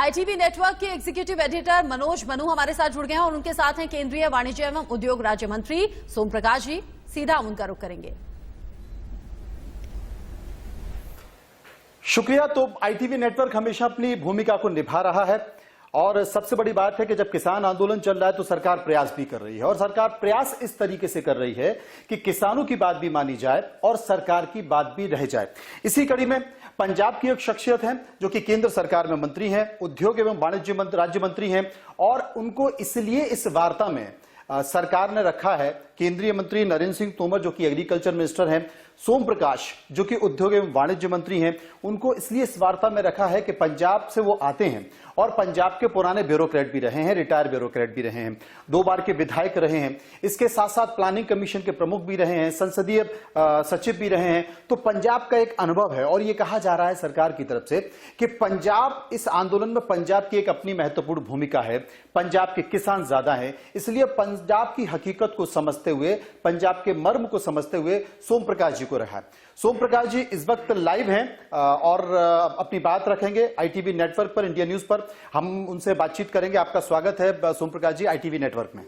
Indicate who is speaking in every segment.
Speaker 1: ITV network के executive editor Manoj Manu हमारे साथ जुड़ गए हैं और उनके साथ हैं केंद्रीय वाणिज्य एवं उद्योग राज्य मंत्री सोम प्रकाश जी। सीधा उनका रुख करेंगे।
Speaker 2: शुक्रिया। तो आईटीवी नेटवर्क हमेशा अपनी भूमिका को निभा रहा है और सबसे बड़ी बात है कि जब किसान आंदोलन चल रहा है तो सरकार प्रयास भी कर रही है और सरकार प्रयास इस तरीके से कर रही है कि किसानों की बात भी मानी जाए और सरकार की बात भी रह जाए। इसी कड़ी में पंजाब की एक शख्सियत है जो कि केंद्र सरकार में मंत्री हैं, उद्योग एवं वाणिज्य राज्य मंत्री हैं और उनको इसलिए इस वार्ता में सरकार ने रखा है। केंद्रीय मंत्री नरेंद्र सिंह तोमर जो कि एग्रीकल्चर मिनिस्टर हैं, सोम प्रकाश जो कि उद्योग एवं वाणिज्य मंत्री हैं, उनको इसलिए इस वार्ता में रखा है कि पंजाब से वो आते हैं और पंजाब के पुराने ब्यूरोक्रेट भी रहे हैं, रिटायर्ड ब्यूरोक्रेट भी रहे हैं, 2 बार के विधायक रहे हैं, इसके साथ साथ प्लानिंग कमीशन के प्रमुख भी रहे हैं, संसदीय सचिव भी रहे हैं। तो पंजाब का एक अनुभव है और ये कहा जा रहा है सरकार की तरफ से कि पंजाब इस आंदोलन में पंजाब की एक अपनी महत्वपूर्ण भूमिका है। पंजाब के किसान ज्यादा हैं, इसलिए पंजाब की हकीकत को समझते हुए, पंजाब के मर्म को समझते हुए सोम प्रकाश जी को रखा है। सोम प्रकाश जी इस वक्त लाइव हैं और अपनी बात रखेंगे आईटीवी नेटवर्क पर, इंडिया न्यूज पर। हम उनसे बातचीत करेंगे। आपका स्वागत है सोम प्रकाश जी आईटीवी नेटवर्क में।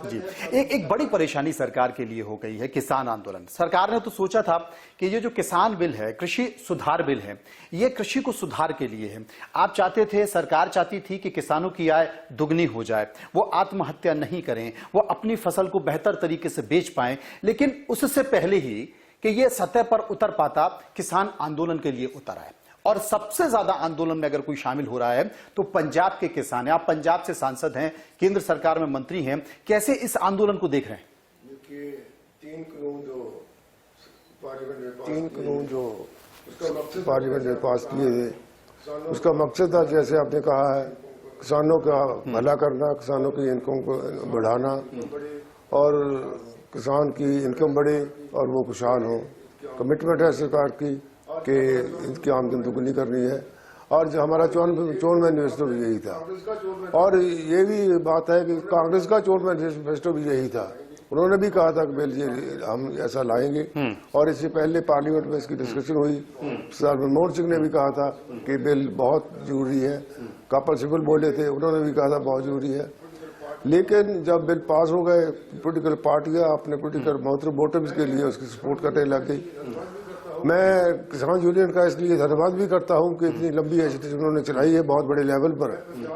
Speaker 2: जी, एक बड़ी परेशानी सरकार के लिए हो गई है किसान आंदोलन। सरकार ने तो सोचा था कि ये जो किसान बिल है, कृषि सुधार बिल है, ये कृषि को सुधार के लिए है। आप चाहते थे, सरकार चाहती थी कि किसानों की आय दुगनी हो जाए, वो आत्महत्या नहीं करें, वो अपनी फसल को बेहतर तरीके से बेच पाएं। लेकिन उससे पहले ही कि ये सतह पर उतर पाता, किसान आंदोलन के लिए उतर आए और सबसे ज्यादा आंदोलन में अगर कोई शामिल हो रहा है तो पंजाब के किसान हैं। आप पंजाब से सांसद हैं, केंद्र सरकार में मंत्री हैं, कैसे इस आंदोलन को देख रहे हैं?
Speaker 3: देखिए, 3 कानून जो पार्लियामेंट ने पास किए थे, उसका मकसद था, जैसे आपने कहा है, किसानों का भला करना, किसानों की इनकम को बढ़ाना और किसान की इनकम बढ़े और वो खुशहाल हो। कमिटमेंट है सरकार की कि इनकी आमदनी दुगनी करनी है और जो हमारा चोन मैनिफेस्टो भी यही था। और ये भी बात है कि कांग्रेस का चोन मैनिफेस्टो भी यही था। उन्होंने भी कहा था कि बिल हम ऐसा लाएंगे और इससे पहले पार्लियामेंट में इसकी डिस्कशन हुई। सर मनमोहन सिंह ने भी कहा था कि बिल बहुत जरूरी है। कपिल सिब्बल बोले थे, उन्होंने भी कहा था बहुत जरूरी है। लेकिन जब बिल पास हो गए, पोलिटिकल पार्टियां अपने पोलिटिकल मोटिव्स के लिए उसकी सपोर्ट करने लग गई। मैं किसान यूनियन का इसलिए धन्यवाद भी करता हूं कि इतनी लंबी एजिटेशन उन्होंने चलाई है, बहुत बड़े लेवल पर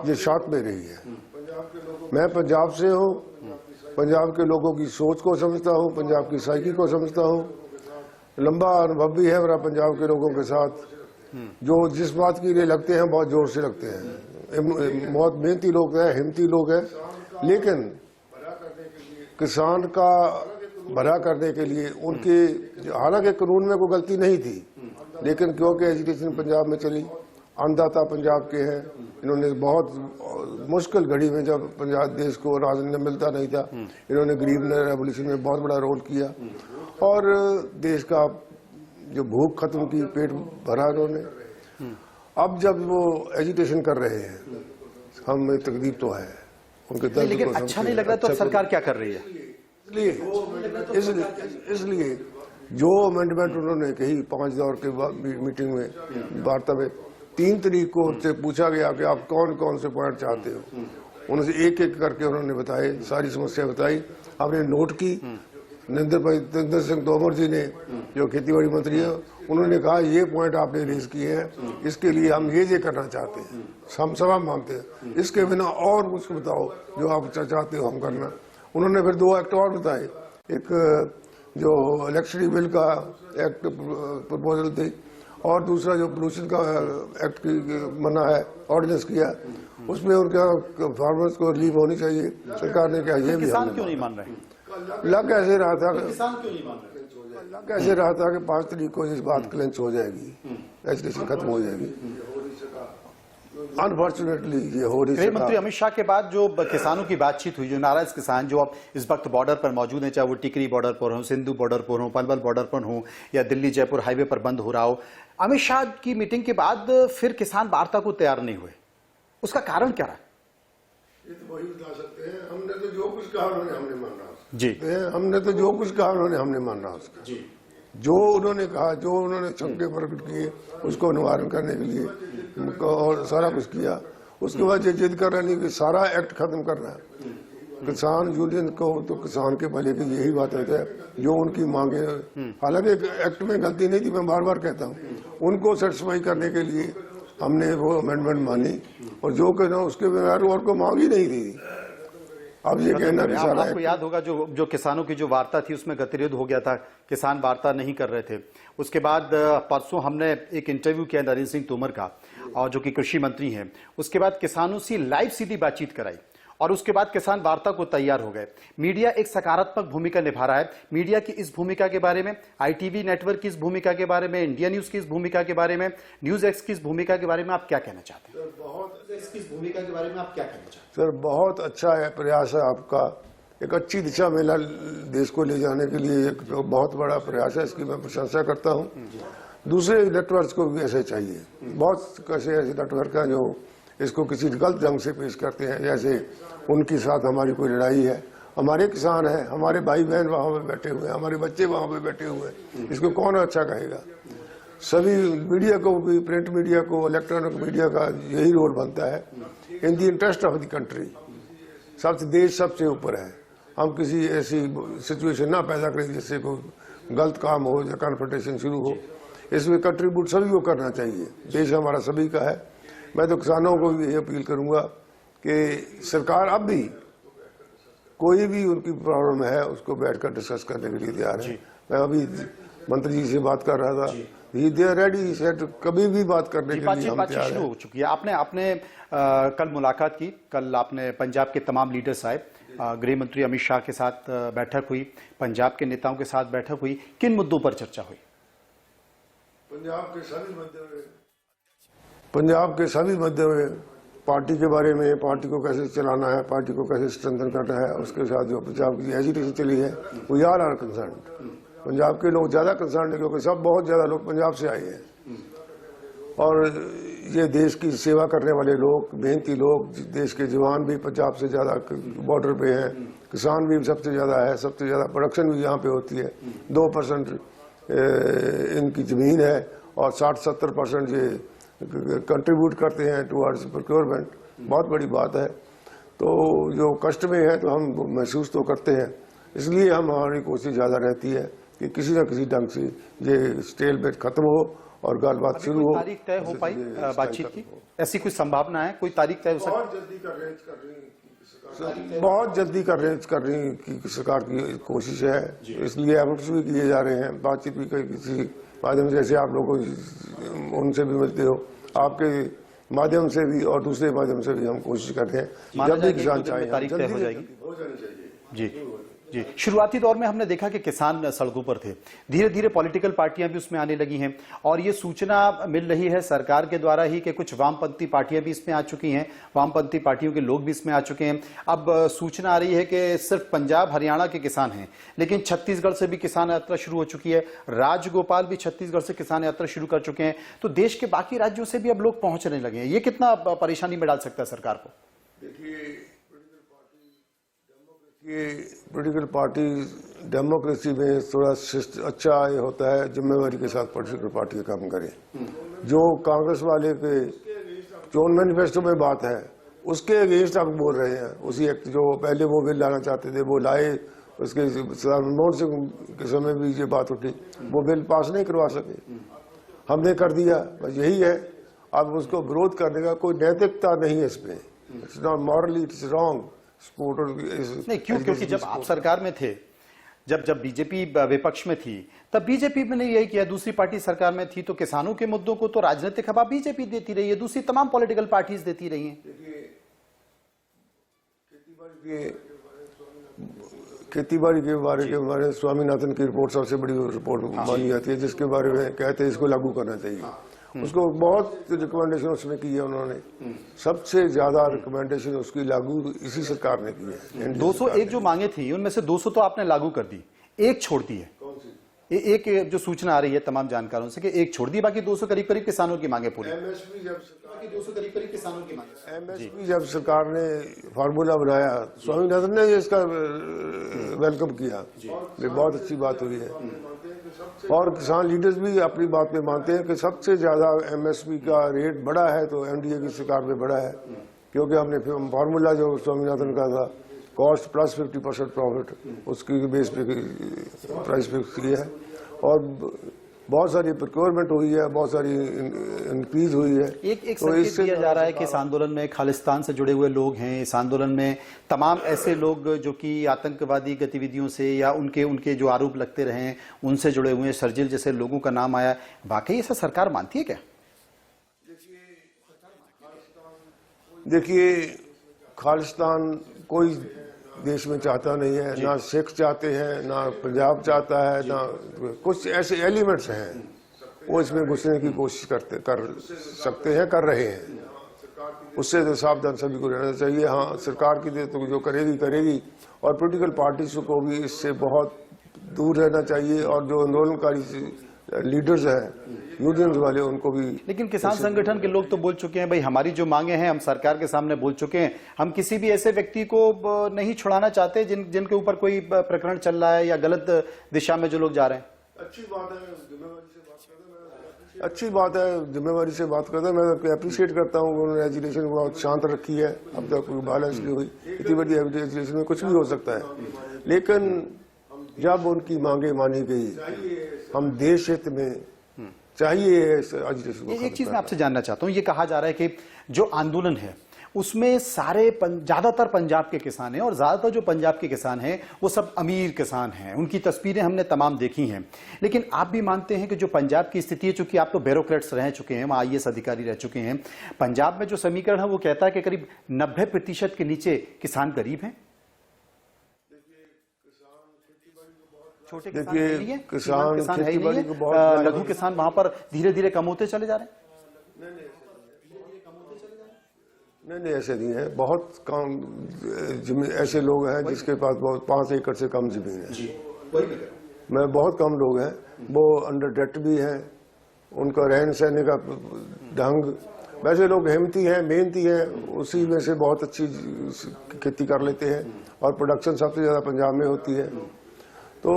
Speaker 3: ये शांत में रही है। मैं पंजाब से हूं, पंजाब के लोगों की सोच को समझता हूं, पंजाब की साइकी को समझता हूं। लंबा अनुभव भी है मेरा पंजाब के लोगों के साथ, जो जिस बात के लिए लगते हैं बहुत जोर से लगते हैं। बहुत मेहनती लोग हैं, हिम्मती लोग हैं। लेकिन किसान का भला करने के लिए उनके, हालांकि कानून में कोई गलती नहीं थी, लेकिन क्योंकि एजुकेशन पंजाब में चली, अन्नदाता पंजाब के हैं, इन्होंने बहुत मुश्किल घड़ी में, जब पंजाब देश को राशन मिलता नहीं था, इन्होंने गरीब रेवोल्यूशन में बहुत बड़ा रोल किया और देश का जो भूख खत्म की, पेट भरा इन्होंने। अब जब वो एजुकेशन कर रहे हैं, हमें तकलीफ तो है उनके दर्द,
Speaker 2: लेकिन अच्छा नहीं लग रहा तो अब सरकार क्या कर रही है?
Speaker 3: इसलिए जो अमेंडमेंट उन्होंने कही 5 दौर के मीटिंग में, वार्ता में 3 तारीख को उनसे पूछा गया कि आप कौन कौन से पॉइंट चाहते हो। उनसे एक एक करके उन्होंने बताए, सारी समस्या बताई, हमने नोट की। नरेंद्र सिंह तोमर जी ने, जो खेतीबाड़ी मंत्री है, उन्होंने कहा ये पॉइंट आपने रेज किए हैं, इसके लिए हम ये करना चाहते हैं, हम सब मानते हैं, इसके बिना और कुछ बताओ जो आप चाहते हो हम करना। उन्होंने फिर 2 एक्ट और बताए, एक जो इलेक्ट्रिसिटी बिल का एक्ट प्रपोजल थी और दूसरा जो पोल्यूशन का एक्ट की मना है, ऑर्डिनेंस किया, उसमें उनका फार्मर्स को रिलीफ होनी चाहिए। सरकार ने कहा ये भी
Speaker 2: किसान क्यों नहीं मान रहे?
Speaker 3: लग कैसे रहा था,
Speaker 2: किसान क्यों नहीं मान रहे?
Speaker 3: लग कैसे रहा था कि 5 तारीख को इस बात क्लेंच हो जाएगी, एजुकेशन खत्म हो जाएगी। अनफॉर्चुनेटली ये हो रही।
Speaker 2: गृह मंत्री अमित शाह के बाद जो किसानों की बातचीत हुई, जो नाराज किसान जो अब इस वक्त बॉर्डर पर मौजूद हैं, चाहे वो टिकरी बॉर्डर पर हो, सिंधु बॉर्डर पर हो, पलवल बॉर्डर पर हो या दिल्ली जयपुर हाईवे पर बंद हो रहा हो, अमित शाह की मीटिंग के बाद फिर किसान वार्ता को तैयार नहीं हुए, उसका कारण क्या रहा?
Speaker 3: ये तो वही बता सकते हैं। हमने तो जो कुछ कहा उन्होंने, हमने माना
Speaker 2: जी,
Speaker 3: हमने तो जो कुछ कहा उन्होंने, हमने माना उसका जी। जो उन्होंने कहा, जो उन्होंने शंके प्रकट किए, उसको निवारण करने के लिए और सारा कुछ किया। उसके बाद ये जिद कर रहे नहीं कि सारा एक्ट खत्म करना है। किसान यूनियन को तो किसान के भले की यही बात होती है, जो उनकी मांगे, हालांकि एक्ट में गलती नहीं थी, मैं बार बार कहता हूँ, उनको सेटिस्फाई करने के लिए हमने वो अमेंडमेंट मानी, और जो कहना उसके बगैर और को मांग ही नहीं थी। अब ये कहना कि सारा
Speaker 2: आपको याद होगा जो किसानों की जो वार्ता थी उसमें गतिरोध हो गया था, किसान वार्ता नहीं कर रहे थे। उसके बाद परसों हमने एक इंटरव्यू किया नरेंद्र सिंह तोमर का, और जो कि कृषि मंत्री हैं, उसके बाद किसानों से लाइव सीधी बातचीत कराई, और उसके बाद किसान वार्ता को तैयार हो गए। मीडिया एक सकारात्मक भूमिका निभा रहा है। मीडिया की इस भूमिका के बारे में, ITV नेटवर्क की इस भूमिका के बारे में, इंडिया न्यूज की इस भूमिका के बारे में, न्यूज एक्स की इस भूमिका के बारे में आप क्या कहना चाहते हैं? इस भूमिका के बारे में आप क्या कहना चाहते
Speaker 3: हैं? सर, बहुत अच्छा है, प्रयास है आपका, एक अच्छी दिशा में देश को ले जाने के लिए एक बहुत बड़ा प्रयास है, इसकी मैं प्रशंसा करता हूँ। दूसरे नेटवर्क को भी ऐसे चाहिए। बहुत कैसे ऐसे नेटवर्क हैं जो इसको किसी गलत ढंग से पेश करते हैं, जैसे उनके साथ हमारी कोई लड़ाई है, हमारे किसान हैं, हमारे भाई बहन वहाँ पे बैठे हुए हैं, हमारे बच्चे वहाँ पे बैठे हुए हैं, इसको कौन अच्छा कहेगा? सभी मीडिया को भी, प्रिंट मीडिया को, इलेक्ट्रॉनिक मीडिया का यही रोल बनता है, in the interest of the country. सबसे देश सबसे ऊपर है, हम किसी ऐसी सिचुएशन ना पैदा करें जिससे कोई गलत काम हो या कॉन्फ्रंटेशन शुरू हो। इसमें कंट्रीब्यूट सभी को करना चाहिए, देश हमारा सभी का है। मैं तो किसानों को भी ये अपील करूंगा कि सरकार अब भी कोई भी उनकी प्रॉब्लम है उसको बैठकर डिस्कस करने के लिए तैयार है। मैं अभी मंत्री जी से बात कर रहा था, दे आर रेडी, सेट कभी भी बात करने के लिए हम तैयार
Speaker 2: शुरू हो चुकी है। आपने कल मुलाकात की, कल आपने पंजाब के तमाम लीडर्स आए, गृह मंत्री अमित शाह के साथ बैठक हुई, पंजाब के नेताओं के साथ बैठक हुई, किन मुद्दों पर चर्चा हुई?
Speaker 3: पंजाब के सभी मुद्दे में, पार्टी के बारे में, पार्टी को कैसे चलाना है, पार्टी को कैसे स्ट्रेंथन करना है, उसके साथ जो पंजाब की एजिटेशन चली है, वो यार आर कंसर्न। पंजाब के लोग ज्यादा कंसर्न है क्योंकि सब बहुत ज्यादा लोग पंजाब से आए हैं, और ये देश की सेवा करने वाले लोग, मेहनती लोग, देश के जवान भी पंजाब से ज्यादा बॉर्डर पे हैं, किसान भी सबसे ज्यादा है, सबसे ज्यादा प्रोडक्शन भी यहाँ पे होती है। 2% इनकी जमीन है और 60-70% ये कंट्रीब्यूट करते हैं टुवर्ड्स प्रोक्योरमेंट। बहुत बड़ी बात है। तो जो कष्ट में है तो हम महसूस तो करते हैं, इसलिए हमारी कोशिश ज़्यादा रहती है कि किसी न किसी ढंग से ये स्टेलमेट खत्म हो और गलबात शुरू हो।
Speaker 2: तारीख तय हो पाई बातचीत की? ऐसी कोई संभावना है, कोई तारीख तय हो सकती?
Speaker 3: बहुत जल्दी कर रही की सरकार की कोशिश है, इसलिए एफर्ट्स भी किए जा रहे हैं। बातचीत भी किसी माध्यम से, जैसे आप लोग उनसे भी मिलते हो, आपके माध्यम से भी और दूसरे माध्यम से भी हम कोशिश कर रहे हैं। जब भी किसान चाहे
Speaker 2: तारीख तय हो जाएगी। जी जी, शुरुआती दौर में हमने देखा कि किसान सड़कों पर थे, धीरे धीरे पॉलिटिकल पार्टियां भी उसमें आने लगी हैं, और ये सूचना मिल रही है सरकार के द्वारा ही कि कुछ वामपंथी पार्टियां भी इसमें आ चुकी हैं, वामपंथी पार्टियों के लोग भी इसमें आ चुके हैं। अब सूचना आ रही है कि सिर्फ पंजाब हरियाणा के किसान हैं, लेकिन छत्तीसगढ़ से भी किसान यात्रा शुरू हो चुकी है, राजगोपाल भी छत्तीसगढ़ से किसान यात्रा शुरू कर चुके हैं, तो देश के बाकी राज्यों से भी अब लोग पहुंचने लगे हैं। ये कितना परेशानी में डाल सकता है सरकार को?
Speaker 3: ये पॉलिटिकल पार्टी डेमोक्रेसी में थोड़ा अच्छा ये होता है, जिम्मेवारी के साथ पॉलिटिकल पार्टी का काम करे। जो कांग्रेस वाले के चोन मैनिफेस्टो में बात है उसके अगेंस्ट आप बोल रहे हैं। उसी एक्ट जो पहले वो बिल लाना चाहते थे वो लाए, उसके मनमोहन सिंह के समय भी ये बात उठी, वो बिल पास नहीं करवा सके, हमने कर दिया, बस यही है। अब उसको विरोध करने का कोई नैतिकता नहीं है इसमें, it's not morally, it's wrong.
Speaker 2: नहीं, क्यों? क्योंकि जब आप सरकार में थे, जब बीजेपी विपक्ष में थी, तब बीजेपी ने यही किया। दूसरी पार्टी सरकार में थी तो किसानों के मुद्दों को तो राजनीतिक हवा बीजेपी देती रही है, दूसरी तमाम पॉलिटिकल पार्टीज देती रही हैं।
Speaker 3: खेती बाड़ी के बारे में स्वामीनाथन की रिपोर्ट सबसे बड़ी रिपोर्ट मानी जाती है, जिसके बारे में कहते हैं इसको लागू करना चाहिए। उसको बहुत रिकमेंडेशन उसमें की है उन्होंने, सबसे ज्यादा रिकमेंडेशन उसकी लागू इसी सरकार ने की है।
Speaker 2: 201 जो मांगे थी उनमें से 200 तो आपने लागू कर दी, एक छोड़ दी है। एक जो सूचना आ रही है तमाम जानकारों से कि एक छोड़ दी, बाकी 200 करीब करीब किसानों की मांगे पूरी।
Speaker 3: एमएसपी जब सरकार ने फार्मूला बनाया, स्वामीनाथन ने इसका वेलकम किया, ये बहुत अच्छी बात हुई है। और किसान लीडर्स भी अपनी बात में मानते हैं कि सबसे ज्यादा एमएसपी का रेट बढ़ा है तो एनडीए की सरकार में बढ़ा है, क्योंकि हमने फार्मूला जो स्वामीनाथन का था कॉस्ट प्लस 50% प्रॉफिट, उसकी बेस पे प्राइस फिक्स की है और बहुत सारी प्रोक्योरमेंट हुई है, बहुत सारी इंक्रीज हुई है।
Speaker 2: एक संकेत दिया जा रहा है कि इस आंदोलन में खालिस्तान से जुड़े हुए लोग हैं, इस आंदोलन में तमाम ऐसे लोग जो कि आतंकवादी गतिविधियों से या उनके जो आरोप लगते रहे हैं उनसे जुड़े हुए हैं, शर्जिल जैसे लोगों का नाम आया। वाकई ऐसा सरकार मानती है क्या?
Speaker 3: देखिए, खालिस्तान कोई देश में चाहता नहीं है, ना सिख चाहते हैं, ना पंजाब चाहता है, ना कुछ ऐसे एलिमेंट्स हैं वो इसमें घुसने की कोशिश कर सकते हैं, कर रहे हैं। उससे तो सावधान सभी को रहना चाहिए। हाँ, सरकार की तो जो करेगी और पॉलिटिकल पार्टीज को भी इससे बहुत दूर रहना चाहिए और जो आंदोलनकारी लीडर्स हैं यूनियंस वाले उनको भी।
Speaker 2: लेकिन किसान संगठन के लोग तो बोल चुके हैं भाई हमारी जो मांगे हैं हम सरकार के सामने बोल चुके हैं, हम किसी भी ऐसे व्यक्ति को नहीं छुड़ाना चाहते जिनके ऊपर कोई प्रकरण चल रहा है या गलत दिशा में जो लोग जा रहे हैं।
Speaker 3: अच्छी बात है, जिम्मेवारी से बात करते हैं। मैं अप्रिशिएट करता हूँ उन्होंने एजुकेशन बहुत शांत रखी है, अब तक कोई वायलेंस नहीं हुई। इतनी बड़ी एजुकेशन में कुछ भी हो सकता है, लेकिन जब उनकी मांगे मानी गई, हम देश हित में चाहिए
Speaker 2: एक चीज मैं आपसे जानना चाहता हूं, ये कहा जा रहा है कि जो आंदोलन है उसमें ज्यादातर पंजाब के किसान हैं और ज्यादातर जो पंजाब के किसान हैं वो सब अमीर किसान हैं, उनकी तस्वीरें हमने तमाम देखी हैं। लेकिन आप भी मानते हैं कि जो पंजाब की स्थिति है, चूंकि आप तो ब्यूरोक्रेट्स रह चुके हैं, वहां IAS अधिकारी रह चुके हैं, पंजाब में जो समीकरण है वो कहता है कि करीब 90% के नीचे किसान गरीब हैं। छोटे किसान है नहीं है, किसान है ही नहीं है, लघु किसान वहां पर धीरे धीरे कम होते चले जा रहे हैं।
Speaker 3: नहीं, ऐसे नहीं है। बहुत कम ऐसे लोग हैं जिसके पास बहुत 5 एकड़ से कम जमीन है। मैं बहुत कम लोग हैं, वो अंडर डेट भी हैं, उनका रहन सहने का ढंग, वैसे लोग हिम्मती हैं, मेहनती हैं, उसी में से बहुत अच्छी खेती कर लेते हैं और प्रोडक्शन सबसे ज्यादा पंजाब में होती है। तो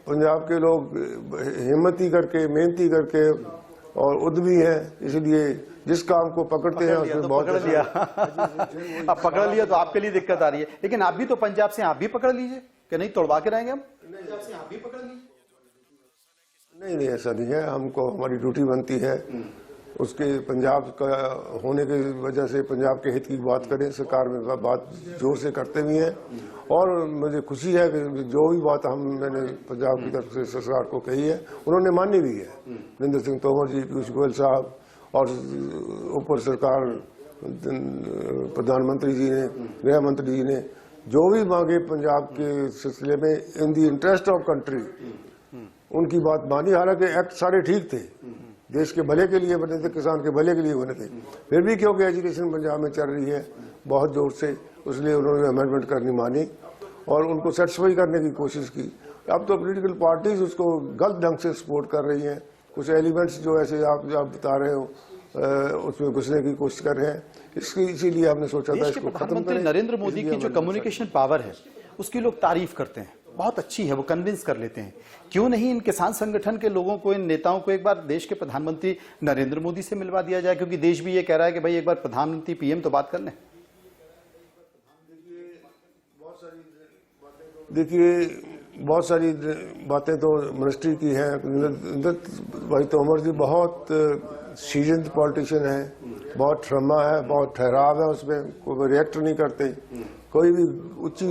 Speaker 3: पंजाब के लोग हिम्मती करके, मेहनती करके और उद्यमी हैं, इसलिए जिस काम को पकड़ते हैं उसमें बहुत
Speaker 2: पकड़ लिया। अब पकड़ लिया तो आपके लिए दिक्कत आ रही है, लेकिन आप भी तो पंजाब से, आप भी पकड़ लीजिए कि नहीं तोड़वा के रहेंगे हम। पंजाब से आप भी पकड़ लीजिए।
Speaker 3: नहीं, ऐसा नहीं है। हमको हमारी ड्यूटी बनती है, उसके पंजाब का होने की वजह से पंजाब के हित की बात करें, सरकार में बात जोर से करते भी हैं और मुझे खुशी है कि जो भी बात मैंने पंजाब की तरफ से सरकार को कही है उन्होंने मानी भी है। नरेंद्र सिंह तोमर जी, पीयूष गोयल साहब और ऊपर सरकार प्रधानमंत्री जी ने, गृह मंत्री जी ने जो भी मांगे पंजाब के सिलसिले में इन दी इंटरेस्ट ऑफ कंट्री, उनकी बात मानी। हालांकि एक्ट सारे ठीक थे, देश के भले के लिए बने थे, किसान के भले के लिए बने थे, फिर भी क्योंकि एजुकेशन पंजाब में चल रही है बहुत जोर से, इसलिए उन्होंने अमेंडमेंट करनी मानी और उनको सेटिस्फाई करने की कोशिश की। अब तो पॉलिटिकल पार्टीज उसको गलत ढंग से सपोर्ट कर रही हैं, कुछ एलिमेंट्स जो ऐसे आप बता रहे हो उसमें घुसने की कोशिश कर रहे हैं। इसीलिए हमने सोचा था इसको खत्म करें।
Speaker 2: नरेंद्र मोदी की जो कम्युनिकेशन पावर है उसकी लोग तारीफ करते हैं, बहुत अच्छी है, वो कन्विंस कर लेते हैं। क्यों नहीं इन किसान संगठन के लोगों को, इन नेताओं को एक बार देश के प्रधानमंत्री नरेंद्र मोदी से मिलवा दिया जाए, क्योंकि देश भी ये कह रहा है कि भाई एक बार प्रधानमंत्री PM तो बात कर लें।
Speaker 3: देखिए, बहुत सारी बातें तो मिनिस्ट्री की हैं। भाई तोमर जी बहुत सीजन्ड पॉलिटिशियन है, बहुत ठरमा है, बहुत ठहराव है, उसमें कोई रिएक्ट नहीं करते, कोई भी ऊंची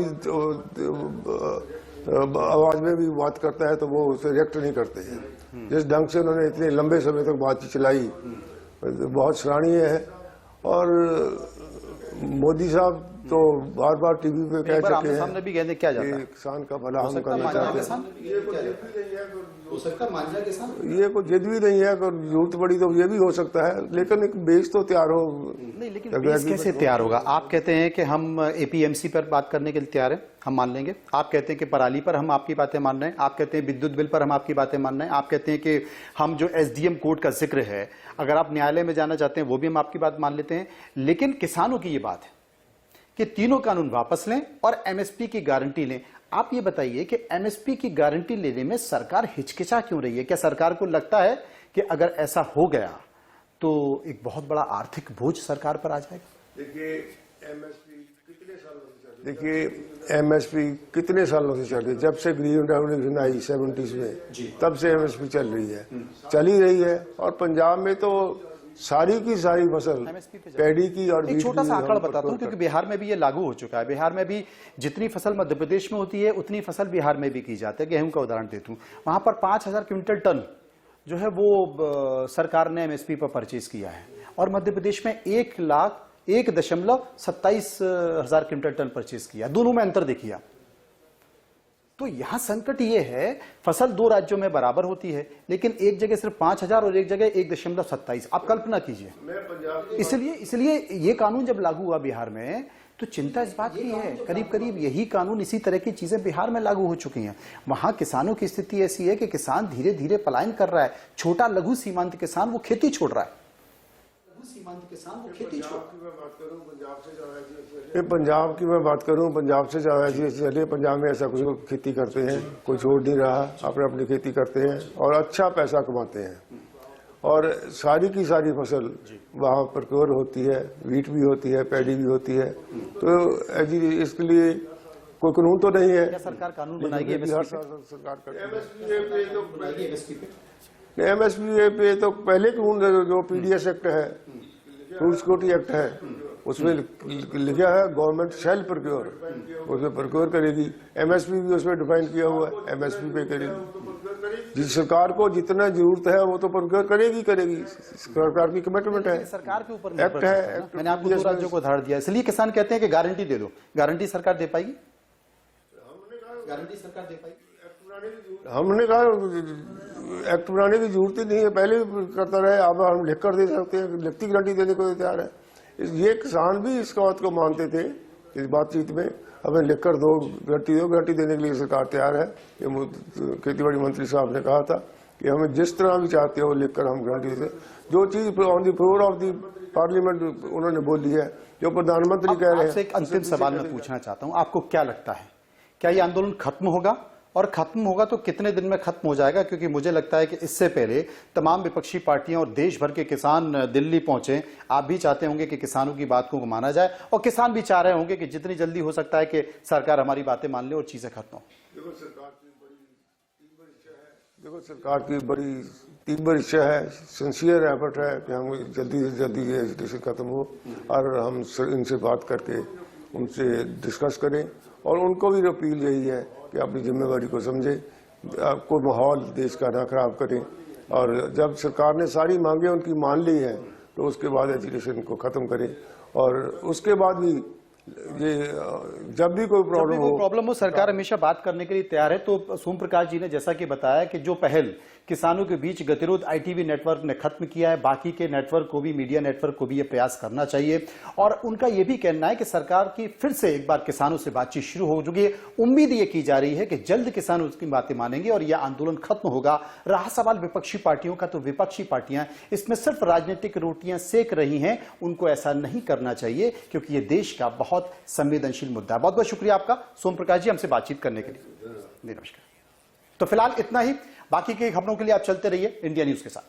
Speaker 3: आवाज में भी बात करता है तो वो उसे रिएक्ट नहीं करते हैं। जिस ढंग से उन्होंने इतने लंबे समय तक बातचीत चलाई बहुत सराहनीय है। और मोदी साहब तो बार बार टीवी पे कह चुके हैं
Speaker 2: सामने भी कहते क्या जाता है,
Speaker 3: किसान का भला हम करना चाहते हैं। ये कोई जिद भी नहीं है, अगर जरूरत पड़ी तो ये भी हो सकता है, लेकिन एक बेस तो तैयार हो।
Speaker 2: नहीं, लेकिन बेस कैसे तैयार होगा? आप कहते हैं कि हम APMC पर बात करने के लिए तैयार हैं, हम मान लेंगे। आप कहते हैं कि पराली पर हम आपकी बातें मान रहे हैं, आप कहते हैं विद्युत बिल पर हम आपकी बातें मान रहे हैं, आप कहते हैं कि हम जो SDM कोड का जिक्र है, अगर आप न्यायालय में जाना चाहते हैं वो भी हम आपकी बात मान लेते हैं। लेकिन किसानों की ये बात है कि तीनों कानून वापस लें और MSP की गारंटी लें। आप ये बताइए कि एमएसपी की गारंटी लेने में सरकार हिचकिचा क्यों रही है? क्या सरकार को लगता है कि अगर ऐसा हो गया तो एक बहुत बड़ा आर्थिक बोझ सरकार पर आ जाएगा?
Speaker 3: देखिए एमएसपी कितने सालों से चल रही है? जब से ग्रीन रेवोल्यूशन आई 70s में, तब से एमएसपी चल रही है, चल ही रही है। और पंजाब में तो सारी की सारी फसल पैडी की और
Speaker 2: एक छोटा सा आंकड़ा बताता हूं, क्योंकि बिहार में भी ये लागू हो चुका है। बिहार में भी जितनी फसल मध्य प्रदेश में होती है उतनी फसल बिहार में भी की जाती है। गेहूं का उदाहरण देता हूं, वहां पर 5000 क्विंटल टन जो है वो सरकार ने एमएसपी पर परचेज किया है, और मध्य प्रदेश में 1,27,000 क्विंटल टन परचेज किया। दोनों में अंतर देखिए। तो यहां संकट ये है, फसल दो राज्यों में बराबर होती है, लेकिन एक जगह सिर्फ 5,000 और एक जगह 1.27। आप कल्पना कीजिए। इसलिए ये कानून जब लागू हुआ बिहार में, तो चिंता इस बात की है, करीब करीब यही कानून, इसी तरह की चीजें बिहार में लागू हो चुकी हैं। वहां किसानों की स्थिति ऐसी है कि किसान धीरे धीरे पलायन कर रहा है। छोटा लघु सीमांत किसान वो खेती छोड़ रहा है।
Speaker 3: पंजाब की मैं बात करूं, पंजाब से ज्यादा चलिए, पंजाब में ऐसा कुछ खेती करते हैं, कोई छोड़ नहीं रहा, अपनी खेती करते हैं और अच्छा पैसा कमाते हैं। और सारी की सारी फसल वहाँ प्रोक्योर होती है, वीट भी होती है, पैडी भी होती है। तो इसके लिए कोई कानून तो नहीं है।
Speaker 2: क्या सरकार कानून बनाएगी?
Speaker 3: सरकार एमएसपी पे तो पहले कानून जो पीडीएस एक्ट है, फूड सिक्योरिटी एक्ट है, उसमें लिखा है गवर्नमेंट शेल प्रोक्योर, उसमें प्रोक्योर करेगी। एमएसपी भी उसमें डिफाइन किया हुआ है, एमएसपी पे करेगी। जिस सरकार को जितना जरूरत है वो तो प्रोक्योर करेगी। सरकार की कमिटमेंट है,
Speaker 2: सरकार के ऊपर
Speaker 3: एक्ट है।
Speaker 2: मैंने आपको 2 राज्यों को उदाहरण दिया, इसलिए किसान कहते हैं कि गारंटी दे दो। गारंटी सरकार दे पाएगी? गारंटी सरकार दे पाएगी?
Speaker 3: हमने कहा एक्ट बनाने की जरूरत ही नहीं है, पहले भी करता रहे। अब हम लिख कर दे सकते हैं, लिखती गारंटी देने को तैयार है। ये किसान भी इस बात को मानते थे इस बातचीत में, हमें लिख कर दो, गारंटी देने के लिए सरकार तैयार है। खेतीबाड़ी मंत्री साहब ने कहा था कि हमें जिस तरह भी चाहते हो लिख कर हम गारंटी देते। जो चीज on the floor of the parliament उन्होंने बोली है, जो प्रधानमंत्री कह रहे हैं।
Speaker 2: एक अंतिम सवाल मैं पूछना चाहता हूं, आपको क्या लगता है, क्या ये आंदोलन खत्म होगा? और खत्म होगा तो कितने दिन में खत्म हो जाएगा? क्योंकि मुझे लगता है कि इससे पहले तमाम विपक्षी पार्टियां और देश भर के किसान दिल्ली पहुंचे। आप भी चाहते होंगे कि किसानों की बात को माना जाए, और किसान भी चाह रहे होंगे कि जितनी जल्दी हो सकता है कि सरकार हमारी बातें मान ले और चीजें खत्म हो।
Speaker 3: देखो सरकार की बड़ी तीव्र इच्छा है, सिंसियर एफर्ट है कि हम जल्दी से जल्दी ये एजुकेशन खत्म हो, और हम इनसे बात करके उनसे डिस्कस करें। और उनको भी अपील यही है कि अपनी जिम्मेवारी को समझे, कोई माहौल देश का ना खराब करें। और जब सरकार ने सारी मांगे उनकी मान ली है, तो उसके बाद एजुकेशन को खत्म करें। और उसके बाद भी ये जब भी कोई प्रॉब्लम हो,
Speaker 2: सरकार हमेशा बात करने के लिए तैयार है। तो सोम प्रकाश जी ने जैसा कि बताया कि जो पहल किसानों के बीच गतिरोध आईटीवी नेटवर्क ने खत्म किया है, बाकी के नेटवर्क को भी, मीडिया नेटवर्क को भी ये प्रयास करना चाहिए। और उनका ये भी कहना है कि सरकार की फिर से एक बार किसानों से बातचीत शुरू हो चुकी है। उम्मीद ये की जा रही है कि जल्द किसान उसकी बातें मानेंगे और यह आंदोलन खत्म होगा। रहा सवाल विपक्षी पार्टियों का, तो विपक्षी पार्टियां इसमें सिर्फ राजनीतिक रोटियां सेक रही हैं। उनको ऐसा नहीं करना चाहिए, क्योंकि यह देश का बहुत संवेदनशील मुद्दा है। बहुत बहुत शुक्रिया आपका सोम प्रकाश जी, हमसे बातचीत करने के लिए। नमस्कार। तो फिलहाल इतना ही, बाकी की खबरों के लिए आप चलते रहिए इंडिया न्यूज के साथ।